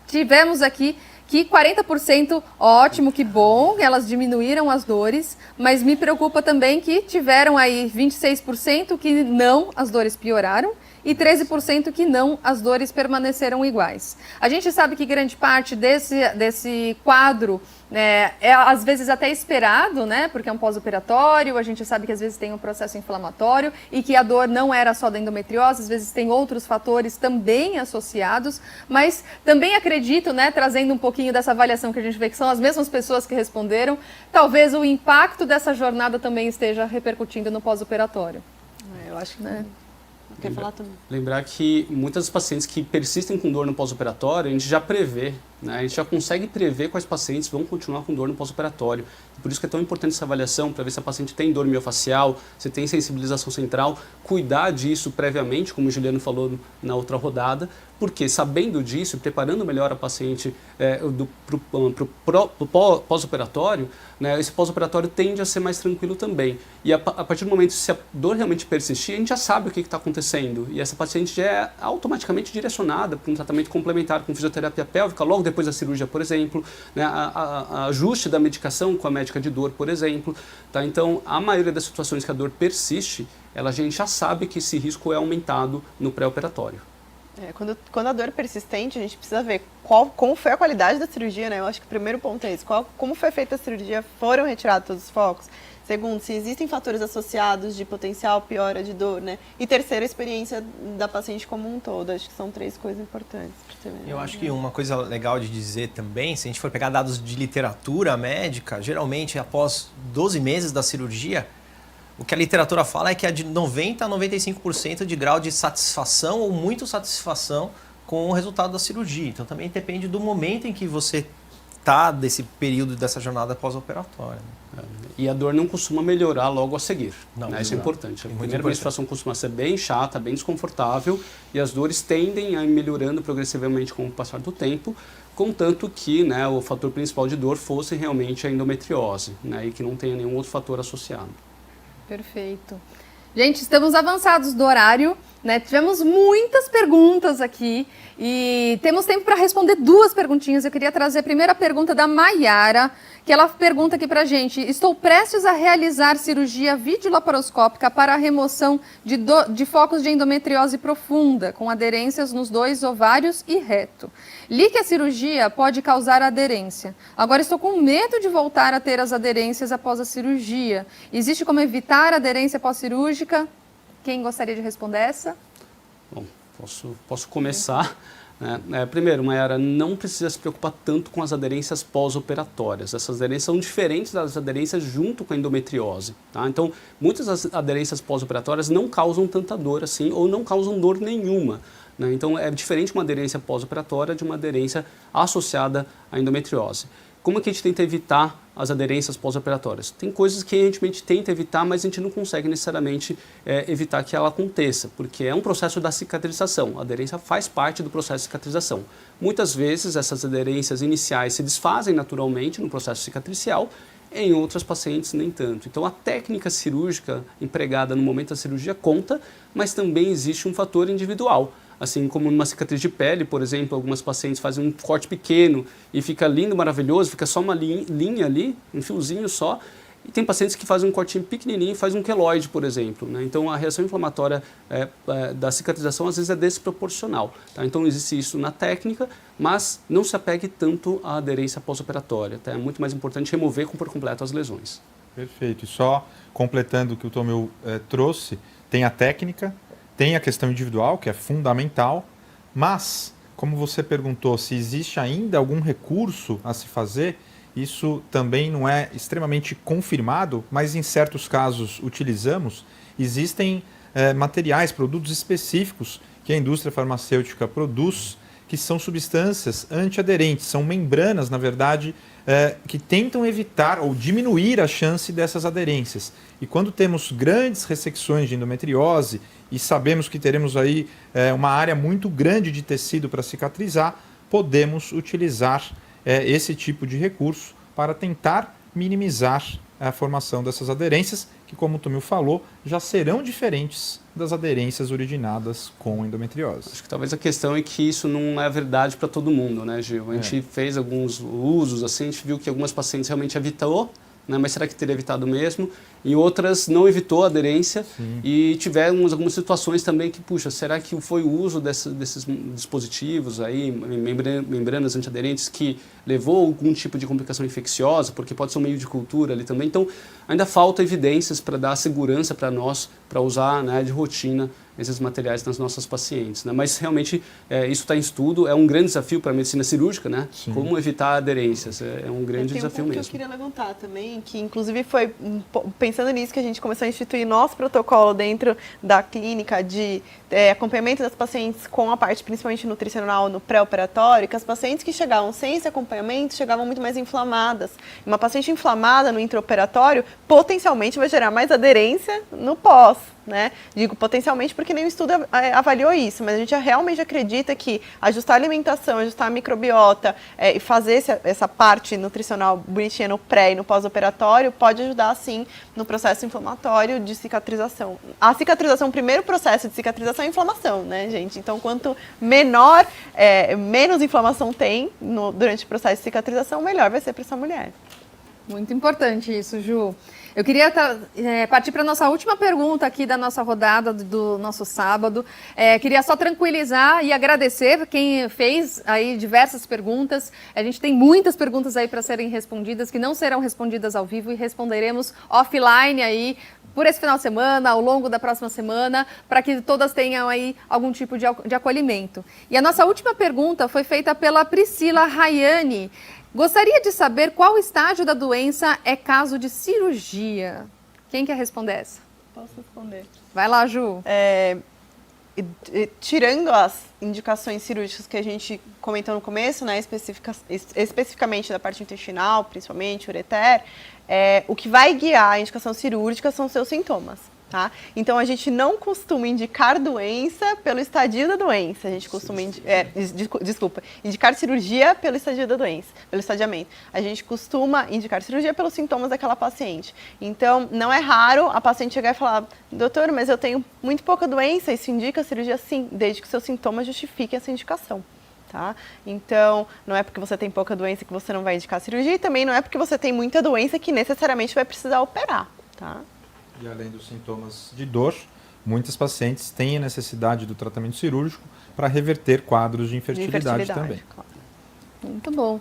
tivemos aqui que 40% ótimo, que bom, elas diminuíram as dores, mas me preocupa também que tiveram aí 26% que não, as dores pioraram, e 13% que não, as dores permaneceram iguais. A gente sabe que grande parte desse quadro é às vezes até esperado, né? Porque é um pós-operatório, a gente sabe que às vezes tem um processo inflamatório e que a dor não era só da endometriose, às vezes tem outros fatores também associados, mas também acredito, né, trazendo um pouquinho dessa avaliação que a gente vê que são as mesmas pessoas que responderam, talvez o impacto dessa jornada também esteja repercutindo no pós-operatório. Eu acho que... Quer falar também? Lembrar que muitas das pacientes que persistem com dor no pós-operatório, a gente já prevê, né? A gente já consegue prever quais pacientes vão continuar com dor no pós-operatório. Por isso que é tão importante essa avaliação, para ver se a paciente tem dor miofascial, se tem sensibilização central, cuidar disso previamente, como o Juliano na outra rodada, porque sabendo disso, preparando melhor a paciente para o pós-operatório, né, esse pós-operatório tende a ser mais tranquilo também. E a partir do momento, se a dor realmente persistir, a gente já sabe o que está acontecendo. E essa paciente já é automaticamente direcionada para um tratamento complementar com fisioterapia pélvica, logo depois da cirurgia, por exemplo, né, a ajuste da medicação com a médica de dor, por exemplo. Tá? Então, a maioria das situações que a dor persiste, a gente já sabe que esse risco é aumentado no pré-operatório. Quando a dor é persistente, a gente precisa ver como foi a qualidade da cirurgia, né? Eu acho que o primeiro ponto é esse. Como foi feita a cirurgia, foram retirados todos os focos? Segundo, se existem fatores associados de potencial piora de dor, né? E terceiro, a experiência da paciente como um todo. Acho que são 3 coisas importantes. Eu acho que uma coisa legal de dizer também, se a gente for pegar dados de literatura médica, geralmente após 12 meses da cirurgia, o que a literatura fala é que é de 90% a 95% de grau de satisfação ou muito satisfação com o resultado da cirurgia. Então também depende do momento em que você aproveitar desse período, dessa jornada pós-operatória. E a dor não costuma melhorar logo a seguir. Não, Né? Isso é importante. A muito primeira importante. menstruação costuma ser bem chata, bem desconfortável, e as dores tendem a ir melhorando progressivamente com o passar do tempo, contanto que, né, o fator principal de dor fosse realmente a endometriose, né, e que não tenha nenhum outro fator associado. Perfeito. Gente, estamos avançados do horário, né? Tivemos muitas perguntas aqui e temos tempo para responder 2 perguntinhas. Eu queria trazer a primeira pergunta da Maiara, que ela pergunta aqui para a gente: estou prestes a realizar cirurgia videolaparoscópica para a remoção de focos de endometriose profunda, com aderências nos 2 ovários e reto. Li que a cirurgia pode causar aderência. Agora estou com medo de voltar a ter as aderências após a cirurgia. Existe como evitar a aderência pós-cirúrgica? Quem gostaria de responder essa? Bom, posso começar. Primeiro, Mayara, não precisa se preocupar tanto com as aderências pós-operatórias. Essas aderências são diferentes das aderências junto com a endometriose. Tá? Então, muitas das aderências pós-operatórias não causam tanta dor assim, ou não causam dor nenhuma. Né? Então, é diferente uma aderência pós-operatória de uma aderência associada à endometriose. Como é que a gente tenta evitar as aderências pós-operatórias? Tem coisas que a gente tenta evitar, mas a gente não consegue necessariamente evitar que ela aconteça, porque é um processo da cicatrização. A aderência faz parte do processo de cicatrização. Muitas vezes essas aderências iniciais se desfazem naturalmente no processo cicatricial, em outras pacientes nem tanto. Então a técnica cirúrgica empregada no momento da cirurgia conta, mas também existe um fator individual. Assim como numa cicatriz de pele, por exemplo, algumas pacientes fazem um corte pequeno e fica lindo, maravilhoso, fica só uma linha ali, um fiozinho só. E tem pacientes que fazem um cortinho pequenininho e fazem um queloide, por exemplo. Né? Então a reação inflamatória da cicatrização às vezes é desproporcional. Tá? Então existe isso na técnica, mas não se apegue tanto à aderência pós-operatória. Tá? É muito mais importante remover por completo as lesões. Perfeito. E só completando o que o Tomeu trouxe, tem a técnica, tem a questão individual, que é fundamental, mas, como você perguntou, se existe ainda algum recurso a se fazer, isso também não é extremamente confirmado, mas em certos casos utilizamos. Existem materiais, produtos específicos que a indústria farmacêutica produz, que são substâncias antiaderentes, são membranas, na verdade, que tentam evitar ou diminuir a chance dessas aderências. E quando temos grandes ressecções de endometriose e sabemos que teremos aí uma área muito grande de tecido para cicatrizar, podemos utilizar esse tipo de recurso para tentar minimizar a formação dessas aderências, que, como o Tomeu falou, já serão diferentes das aderências originadas com endometriose. Acho que talvez a questão é que isso não é verdade para todo mundo, né, Gil? A gente fez alguns usos, assim, a gente viu que algumas pacientes realmente evitou, né, mas será que teria evitado mesmo? E outras não evitou a aderência. Sim. E tivemos algumas situações também que, puxa, será que foi o uso desses dispositivos aí, membranas antiaderentes, que levou a algum tipo de complicação infecciosa, porque pode ser um meio de cultura ali também. Então, ainda falta evidências para dar segurança para nós, para usar, né, de rotina esses materiais nas nossas pacientes. Né? Mas, realmente, isso está em estudo, é um grande desafio para a medicina cirúrgica, né? Sim. Como evitar aderências, é um grande desafio mesmo. Que eu queria levantar também, que inclusive foi pensando nisso que a gente começou a instituir nosso protocolo dentro da clínica de acompanhamento das pacientes com a parte principalmente nutricional no pré-operatório, que as pacientes que chegavam sem esse acompanhamento chegavam muito mais inflamadas. Uma paciente inflamada no intraoperatório potencialmente vai gerar mais aderência no pós. Né? Digo potencialmente porque nenhum estudo avaliou isso, mas a gente realmente acredita que ajustar a alimentação, ajustar a microbiota e fazer essa parte nutricional bonitinha no pré e no pós-operatório pode ajudar, sim, no processo inflamatório de cicatrização. A cicatrização, o primeiro processo de cicatrização é a inflamação, né, gente? Então, quanto menos inflamação tem durante o processo de cicatrização, melhor vai ser para essa mulher. Muito importante isso, Ju. Eu queria partir para a nossa última pergunta aqui da nossa rodada do nosso sábado. Queria só tranquilizar e agradecer quem fez aí diversas perguntas. A gente tem muitas perguntas aí para serem respondidas, que não serão respondidas ao vivo e responderemos offline aí por esse final de semana, ao longo da próxima semana, para que todas tenham aí algum tipo de acolhimento. E a nossa última pergunta foi feita pela Priscila Rayane. Gostaria de saber qual estágio da doença é caso de cirurgia. Quem quer responder essa? Posso responder. Vai lá, Ju. tirando as indicações cirúrgicas que a gente comentou no começo, né, especificamente da parte intestinal, principalmente ureter, o que vai guiar a indicação cirúrgica são seus sintomas. Tá? Então, a gente não costuma indicar doença pelo estadio da doença. A gente costuma indicar cirurgia pelo estadio da doença, pelo estadiamento. A gente costuma indicar cirurgia pelos sintomas daquela paciente. Então, não é raro a paciente chegar e falar: doutor, mas eu tenho muito pouca doença, isso indica cirurgia sim, desde que seus sintomas justifiquem essa indicação. Tá? Então, não é porque você tem pouca doença que você não vai indicar cirurgia, e também não é porque você tem muita doença que necessariamente vai precisar operar. Tá? E além dos sintomas de dor, muitas pacientes têm a necessidade do tratamento cirúrgico para reverter quadros de infertilidade também. Claro. Muito bom.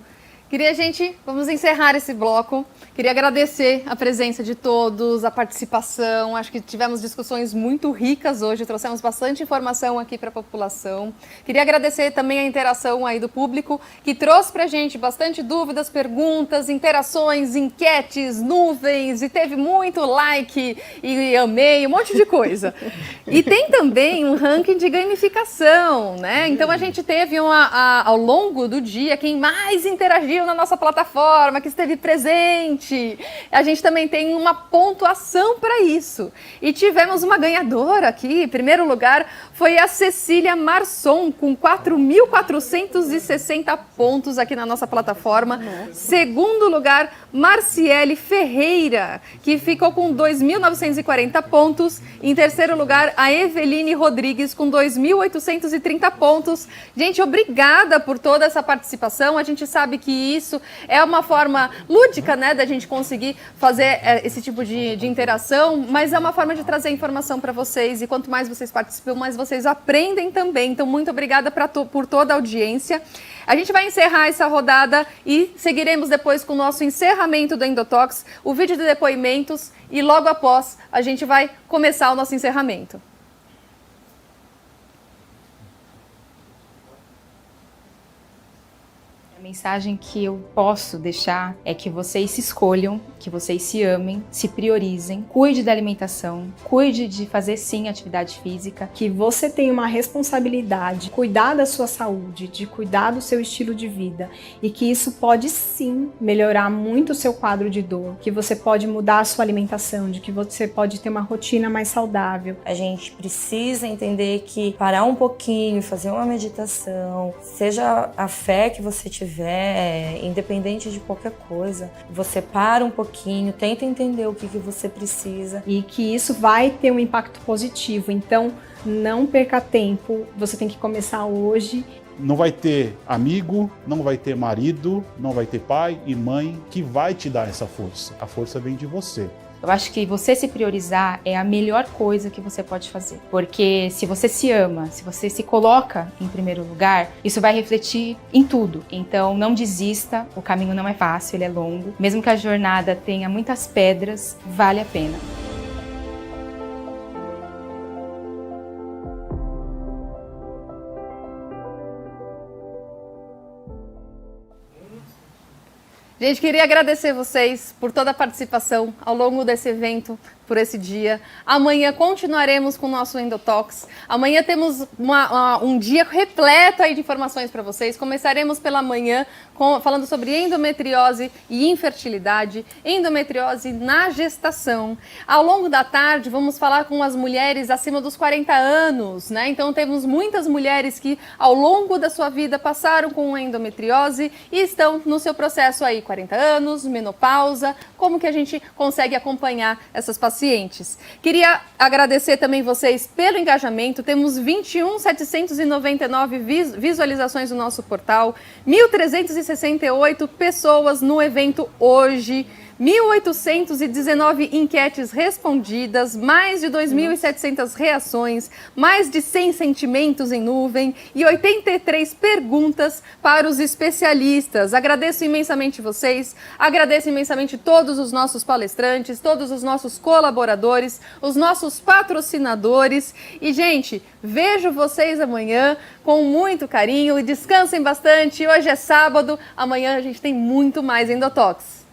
Vamos encerrar esse bloco. Queria agradecer a presença de todos, a participação. Acho que tivemos discussões muito ricas hoje, trouxemos bastante informação aqui para a população. Queria agradecer também a interação aí do público, que trouxe para a gente bastante dúvidas, perguntas, interações, enquetes, nuvens, e teve muito like e amei, um monte de coisa. E tem também um ranking de gamificação, né? Então a gente teve ao longo do dia quem mais interagiu na nossa plataforma, que esteve presente. A gente também tem uma pontuação para isso. E tivemos uma ganhadora aqui. Em primeiro lugar foi a Cecília Marçom, com 4.460 pontos aqui na nossa plataforma. Segundo lugar, Marciele Ferreira, que ficou com 2.940 pontos. Em terceiro lugar, a Eveline Rodrigues, com 2.830 pontos. Gente, obrigada por toda essa participação. A gente sabe que isso é uma forma lúdica, né, da gente conseguir fazer esse tipo de interação, mas é uma forma de trazer informação para vocês, e quanto mais vocês participam, mais vocês aprendem também. Então, muito obrigada por toda a audiência. A gente vai encerrar essa rodada e seguiremos depois com o nosso encerramento do Endotox, o vídeo de depoimentos, e logo após a gente vai começar o nosso encerramento. A mensagem que eu posso deixar é que vocês se escolham, que vocês se amem, se priorizem, cuide da alimentação, cuide de fazer sim atividade física, que você tem uma responsabilidade de cuidar da sua saúde, de cuidar do seu estilo de vida, e que isso pode sim melhorar muito o seu quadro de dor, que você pode mudar a sua alimentação, de que você pode ter uma rotina mais saudável. A gente precisa entender que parar um pouquinho, fazer uma meditação, seja a fé que você tiver, independente de qualquer coisa, você para um pouquinho, tenta entender o que você precisa. E que isso vai ter um impacto positivo, então não perca tempo, você tem que começar hoje. Não vai ter amigo, não vai ter marido, não vai ter pai e mãe que vai te dar essa força. A força vem de você. Eu acho que você se priorizar é a melhor coisa que você pode fazer. Porque se você se ama, se você se coloca em primeiro lugar, isso vai refletir em tudo. Então não desista, o caminho não é fácil, ele é longo. Mesmo que a jornada tenha muitas pedras, vale a pena. Gente, queria agradecer vocês por toda a participação ao longo desse evento, por esse dia. Amanhã continuaremos com o nosso Endotox. Amanhã temos um dia repleto aí de informações para vocês. Começaremos pela manhã falando sobre endometriose e infertilidade, endometriose na gestação. Ao longo da tarde vamos falar com as mulheres acima dos 40 anos, né? Então temos muitas mulheres que ao longo da sua vida passaram com endometriose e estão no seu processo aí, 40 anos, menopausa, como que a gente consegue acompanhar essas pacientes. Queria agradecer também vocês pelo engajamento. Temos 21.799 visualizações no nosso portal, 1.368 pessoas no evento hoje, 1.819 enquetes respondidas, mais de 2.700 reações, mais de 100 sentimentos em nuvem e 83 perguntas para os especialistas. Agradeço imensamente vocês, agradeço imensamente todos os nossos palestrantes, todos os nossos colaboradores, os nossos patrocinadores. E, gente, vejo vocês amanhã com muito carinho e descansem bastante. Hoje é sábado, amanhã a gente tem muito mais Endotox.